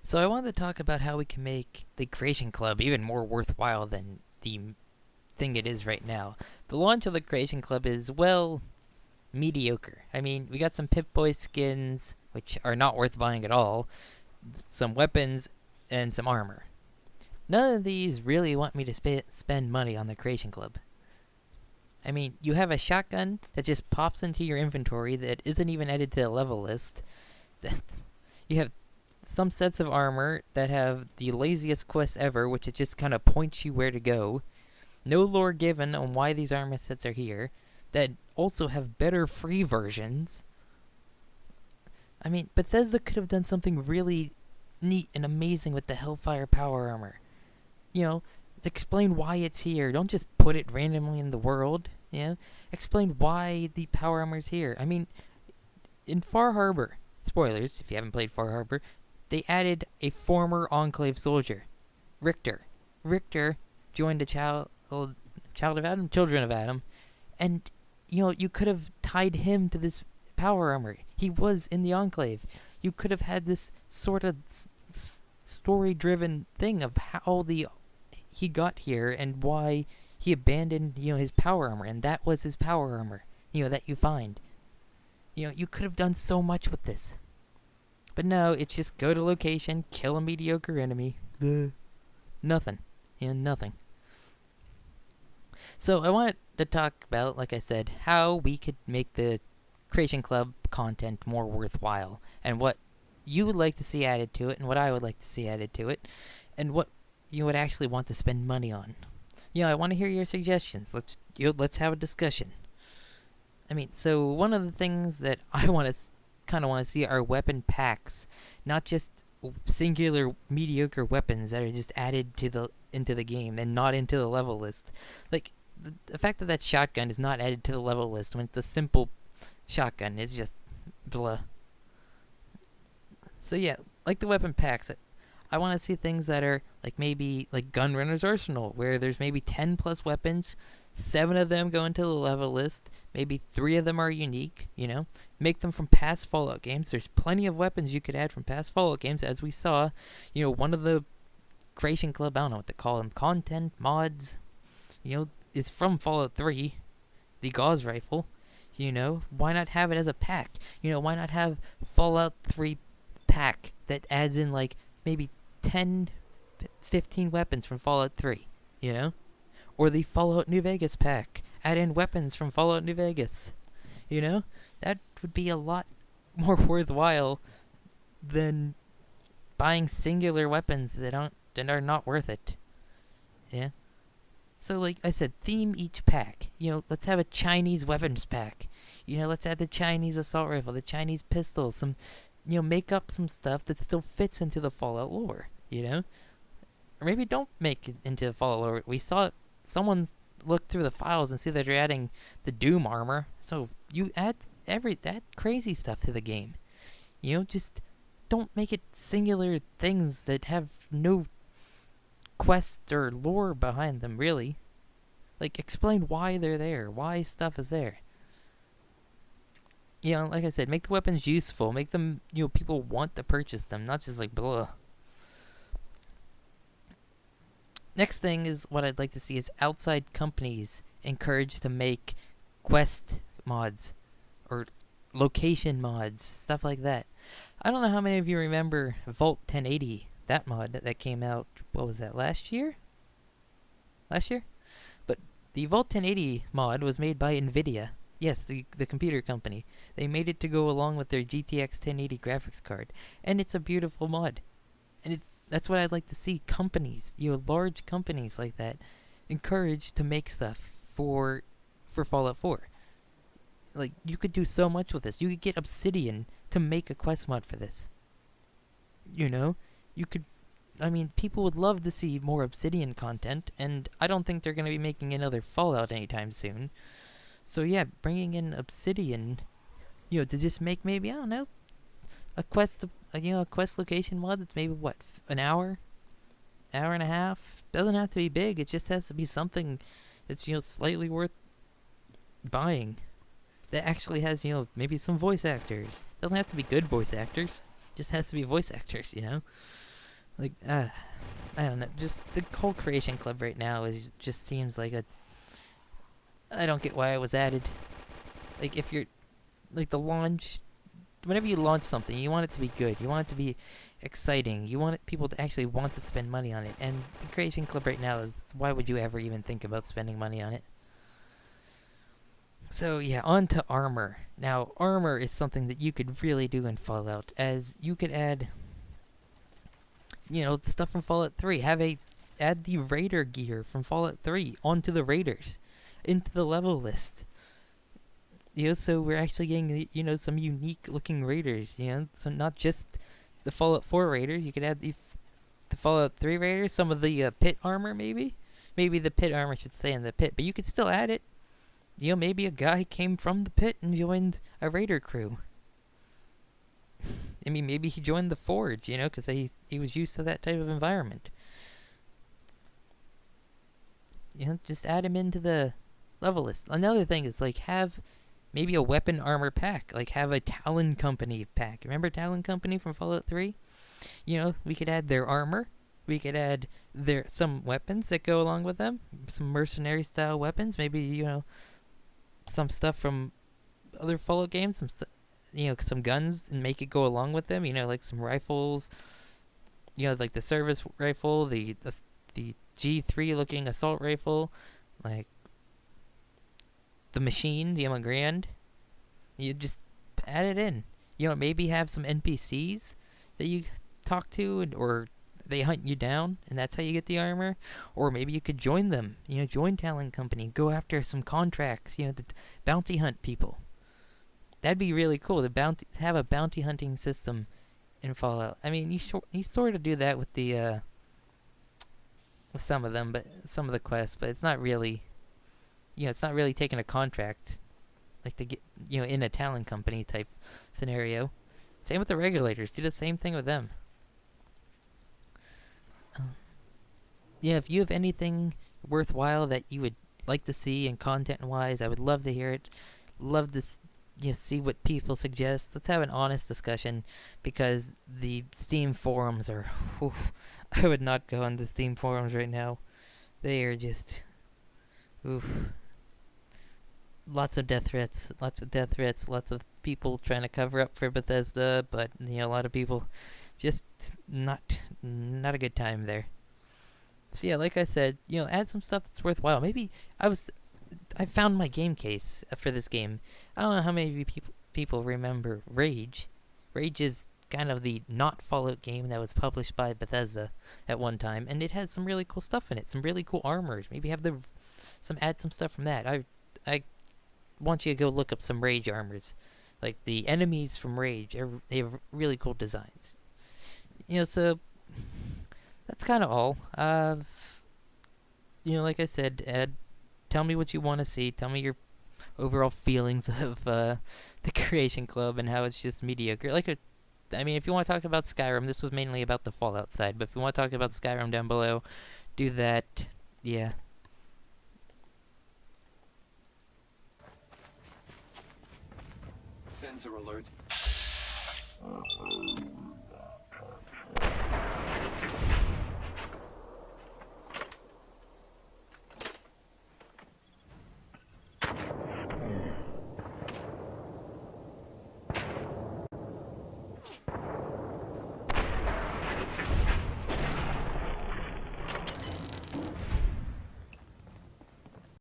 So I wanted to talk about how we can make the Creation Club even more worthwhile than the thing it is right now. The launch of the Creation Club is, well, mediocre. I mean, we got some Pip-Boy skins, which are not worth buying at all, some weapons, and some armor. None of these really want me to spend money on the Creation Club. I mean, you have a shotgun that just pops into your inventory that isn't even added to the level list. You have some sets of armor that have the laziest quest ever, which it just kind of points you where to go. No lore given on why these armor sets are here. That also have better free versions. I mean, Bethesda could have done something really neat and amazing with the Hellfire power armor. You know, explain why it's here. Don't just put it randomly in the world. Yeah, explain why the power armor's here. I mean, in Far Harbor, spoilers if you haven't played Far Harbor, they added a former Enclave soldier, Richter. Richter joined the Children of Adam, and you could have tied him to this power armor. He was in the Enclave. You could have had this sort of story-driven thing of how he got here and why he abandoned his power armor, and that was his power armor. That you find. You could have done so much with this. But no, it's just go to location, kill a mediocre enemy. Nothing. Nothing. So I wanted to talk about, like I said, how we could make the Creation Club content more worthwhile, and what you would like to see added to it, and what I would like to see added to it, and what you would actually want to spend money on. I want to hear your suggestions. Let's have a discussion. I mean, so one of the things that I kind of want to see are weapon packs, not just singular mediocre weapons that are just added into the game and not into the level list. Like the fact that shotgun is not added to the level list when it's a simple shotgun is just blah. So yeah, like the weapon packs, I want to see things that are maybe like Gunrunner's Arsenal, where there's maybe 10 plus weapons, 7 of them go into the level list, maybe 3 of them are unique, make them from past Fallout games. There's plenty of weapons you could add from past Fallout games, as we saw. One of the Creation Club, I don't know what to call them, content, mods, is from Fallout 3, the Gauze Rifle. Why not have it as a pack? Why not have Fallout 3 pack that adds in maybe 10, 15 weapons from Fallout 3, Or the Fallout New Vegas pack. Add in weapons from Fallout New Vegas. That would be a lot more worthwhile than buying singular weapons that are not worth it. Yeah? So like I said, theme each pack. Let's have a Chinese weapons pack. Let's add the Chinese assault rifle, the Chinese pistol, some make up some stuff that still fits into the Fallout lore, Or maybe don't make it into the Fallout lore. We saw someone look through the files and see that you're adding the Doom armor. So you add that crazy stuff to the game. Just don't make it singular things that have no quest or lore behind them, really. Explain why they're there, why stuff is there. Like I said, make the weapons useful. Make them, people want to purchase them, not just blah. Next thing is what I'd like to see is outside companies encouraged to make quest mods or location mods, stuff like that. I don't know how many of you remember Vault 1080, that mod that came out, what was that, last year? But the Vault 1080 mod was made by NVIDIA. Yes, the computer company. They made it to go along with their GTX 1080 graphics card. And it's a beautiful mod. And that's what I'd like to see companies, large companies like that, encouraged to make stuff for Fallout 4. You could do so much with this. You could get Obsidian to make a quest mod for this. You could... I mean, people would love to see more Obsidian content, and I don't think they're going to be making another Fallout anytime soon. So yeah, bringing in Obsidian, to just make maybe, I don't know, a quest location mod that's maybe an hour and a half. Doesn't have to be big. It just has to be something that's slightly worth buying. That actually has maybe some voice actors. Doesn't have to be good voice actors. Just has to be voice actors. Like, I don't know. Just the whole Creation Club right now just seems like a. I don't get why it was added. Like, if you're like the launch, whenever you launch something, you want it to be good. You want it to be exciting. You want people to actually want to spend money on it. And the Creation Club right now is, why would you ever even think about spending money on it? So yeah, on to armor. Now, armor is something that you could really do in Fallout, as you could add, stuff from Fallout 3. Add the Raider gear from Fallout 3 onto the Raiders, into the level list. So we're actually getting, some unique looking Raiders, so not just the Fallout 4 Raiders. You could add the Fallout 3 Raiders, some of the pit armor, maybe. Maybe the pit armor should stay in the pit, but you could still add it. Maybe a guy came from the pit and joined a Raider crew. I mean, maybe he joined the Forge, because he was used to that type of environment. Just add him into the level list. Another thing is, like, have maybe a weapon armor pack. Like, have a Talon Company pack. Remember Talon Company from Fallout 3? We could add their armor. We could add some weapons that go along with them. Some mercenary style weapons. Maybe, some stuff from other Fallout games. Some guns, and make it go along with them. Like some rifles. Like the service rifle, the G3 looking assault rifle, like the machine, the Emigrand. You just add it in. Maybe have some NPCs that you talk to, or they hunt you down, and that's how you get the armor. Or maybe you could join them. Join Talon Company, go after some contracts. The bounty hunt people. That'd be really cool. Have a bounty hunting system in Fallout. I mean, you sort of do that with the with some of them, but some of the quests. But it's not really, it's not really taking a contract, like to get in a Talon Company type scenario. Same with the Regulators. Do the same thing with them. If you have anything worthwhile that you would like to see in content-wise, I would love to hear it. Love to see what people suggest. Let's have an honest discussion, because the Steam forums are. I would not go on the Steam forums right now. They are just. Lots of death threats. Lots of people trying to cover up for Bethesda, but a lot of people just not a good time there. So yeah, like I said, add some stuff that's worthwhile. Maybe I found my game case for this game. I don't know how many people remember Rage. Rage is kind of the not Fallout game that was published by Bethesda at one time, and it has some really cool stuff in it. Some really cool armors. Maybe add some stuff from that. I want you to go look up some Rage armors. Like the enemies from Rage, they have really cool designs. So that's kind of all. Like I said, tell me what you want to see. Tell me your overall feelings of the Creation Club and how it's just mediocre. If you want to talk about Skyrim, this was mainly about the Fallout side. But if you want to talk about Skyrim down below, do that. Yeah. Sensor alert.